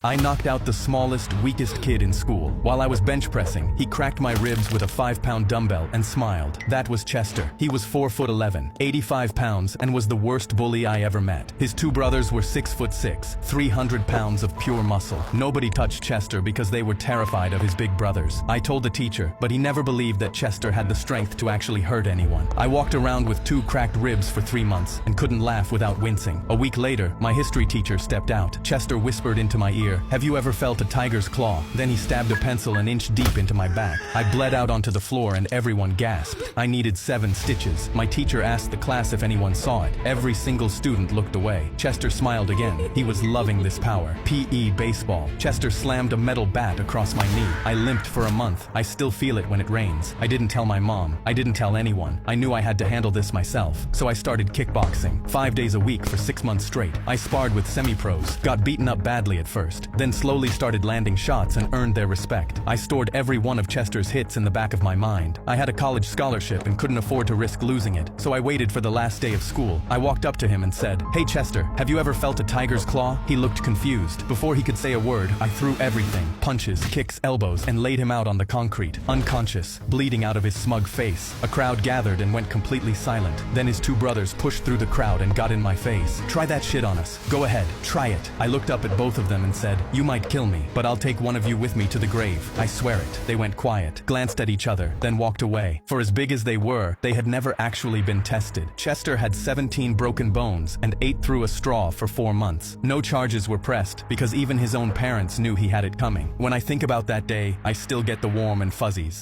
I knocked out the smallest, weakest kid in school. While I was bench pressing, he cracked my ribs with a 5-pound dumbbell and smiled. That was Chester. He was 4'11", 85 pounds, and was the worst bully I ever met. His two brothers were 6'6", 300 pounds of pure muscle. Nobody touched Chester because they were terrified of his big brothers. I told the teacher, but he never believed that Chester had the strength to actually hurt anyone. I walked around with 2 cracked ribs for 3 months and couldn't laugh without wincing. A week later, my history teacher stepped out. Chester whispered into my ear, "Have you ever felt a tiger's claw?" Then he stabbed a pencil an inch deep into my back. I bled out onto the floor and everyone gasped. I needed 7 stitches. My teacher asked the class if anyone saw it. Every single student looked away. Chester smiled again. He was loving this power. PE baseball. Chester slammed a metal bat across my knee. I limped for a month. I still feel it when it rains. I didn't tell my mom. I didn't tell anyone. I knew I had to handle this myself. So I started kickboxing. 5 days a week for 6 months straight. I sparred with semi-pros. Got beaten up badly at first. Then slowly started landing shots and earned their respect. I stored every one of Chester's hits in the back of my mind. I had a college scholarship and couldn't afford to risk losing it, so I waited for the last day of school. I walked up to him and said, "Hey Chester, have you ever felt a tiger's claw?" He looked confused. Before he could say a word, I threw everything, punches, kicks, elbows, and laid him out on the concrete, unconscious, bleeding out of his smug face. A crowd gathered and went completely silent. Then his two brothers pushed through the crowd and got in my face. "Try that shit on us. Go ahead, try it." I looked up at both of them and said, "You might kill me, but I'll take one of you with me to the grave. I swear it." They went quiet, glanced at each other, then walked away. For as big as they were, they had never actually been tested. Chester had 17 broken bones and ate through a straw for 4 months. No charges were pressed because even his own parents knew he had it coming. When I think about that day, I still get the warm and fuzzies.